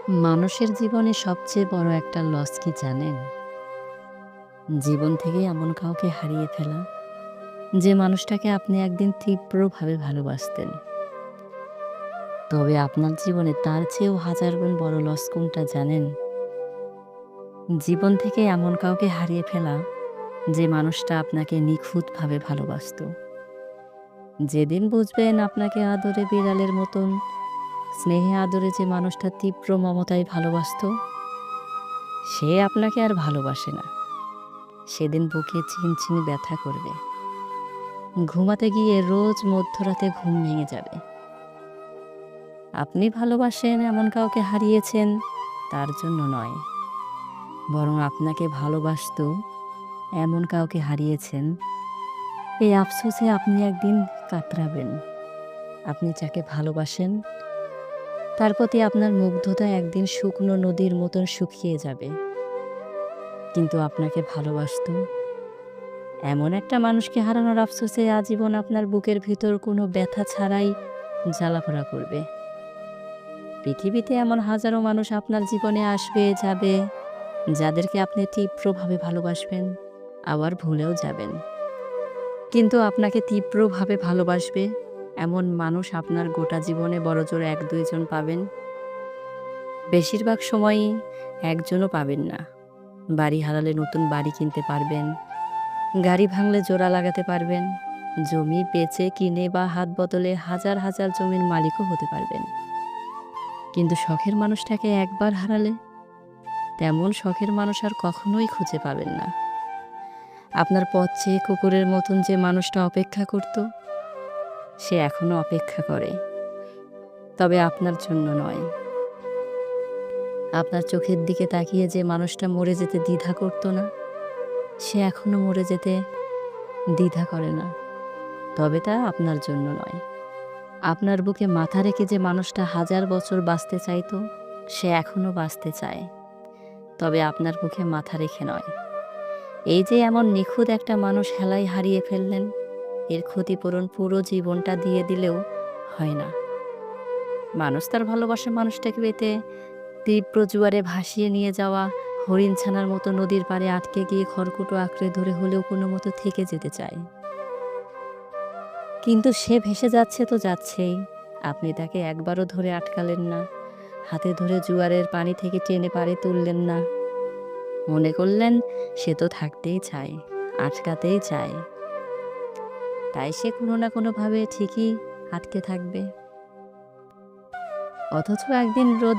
মানুষের জীবনে সবচেয়ে বড় একটা লস কি জানেন? জীবন থেকে এমন কাউকে হারিয়ে ফেলা, যে মানুষটাকে আপনি একদিন তীব্রভাবে ভালোবাসতেন। তবে আপনার জীবনে তার চেয়েও হাজার গুণ বড় লস কোনটা জানেন? জীবন থেকে এমন কাউকে হারিয়ে ফেলা, যে মানুষটা আপনাকে নিখুঁতভাবে ভালোবাসতো। যেদিন বুঝবেন আপনাকে আদরে বিড়ালের মতন স্নেহে আদরে যে মানুষটা তীব্র মমতায় ভালোবাসতো, সে আপনাকে আর ভালোবাসে না। সেদিন বুকে চিনচিনি ব্যথা করবে। ঘুমাতে গিয়ে রোজ মধ্যরাতে ঘুম ভেঙে যাবে। আপনি ভালোবাসেন এমন কাউকে হারিয়েছেন তার জন্য নয়, বরং আপনাকে ভালোবাসতো এমন কাউকে হারিয়েছেন, এই আফসোসে আপনি একদিন কাতরাবেন। আপনি যাকে ভালোবাসেন তার প্রতি আপনার মুগ্ধতা একদিন শুকনো নদীর মতন শুকিয়ে যাবে। কিন্তু আপনাকে ভালোবাসতো এমন একটা মানুষকে হারানোর আফসোসে আজীবন আপনার বুকের ভিতর কোনো ব্যথা ছাড়াই জ্বালাপোড়া করবে। পৃথিবীতে এমন হাজারো মানুষ আপনার জীবনে আসবে যাবে, যাদেরকে আপনি তীব্রভাবে ভালোবাসবেন, আবার ভুলেও যাবেন। কিন্তু আপনাকে তীব্রভাবে ভালোবাসবে এমন মানুষ আপনার গোটা জীবনে বড়জোর ১-২ জন পাবেন। বেশিরভাগ সময়ই একজনও পাবেন না। বাড়ি হারালে নতুন বাড়ি কিনতে পারবেন, গাড়ি ভাঙলে জোড়া লাগাতে পারবেন, জমি বেচে কিনে বা হাত বদলে হাজার হাজার জমির মালিকও হতে পারবেন। কিন্তু শখের মানুষটাকে একবার হারালে তেমন শখের মানুষ আর কখনোই খুঁজে পাবেন না। আপনার পথ চেয়ে কুকুরের মতন যে মানুষটা অপেক্ষা করত, সে এখনো অপেক্ষা করে, তবে আপনার জন্য নয়। আপনার চোখের দিকে তাকিয়ে যে মানুষটা মরে যেতে দ্বিধা করত না, সে এখনো মরে যেতে দ্বিধা করে না, তবে তা আপনার জন্য নয়। আপনার বুকে মাথা রেখে যে মানুষটা হাজার বছর বাঁচতে চাইতো, সে এখনো বাঁচতে চায়, তবে আপনার বুকে মাথা রেখে নয়। এই যে এমন নিখুঁত একটা মানুষ হেলায় হারিয়ে ফেললেন, এর ক্ষতিপূরণ পুরো জীবনটা দিয়ে দিলেও হয় না। মানুষ তার ভালোবাসা মানুষটাকে পেতে তীব্র জোয়ারে ভাসিয়ে নিয়ে যাওয়া হরিণ ছানার মতো নদীর পাড়ে আটকে গিয়ে খড়কুটো আঁকড়ে ধরে হলেও কোনো মতো থেকে যেতে চায়। কিন্তু সে ভেসে যাচ্ছে তো যাচ্ছেই, আপনি তাকে একবারও ধরে আটকালেন না, হাতে ধরে জোয়ারের পানি থেকে টেনে পাড়ে তুললেন না। মনে করলেন সে তো থাকতেই চায়, আটকাতেই চায়, তাই সে কোনো না কোনোভাবে ঠিকই আটকে থাকবে। অথচ একদিন রোদ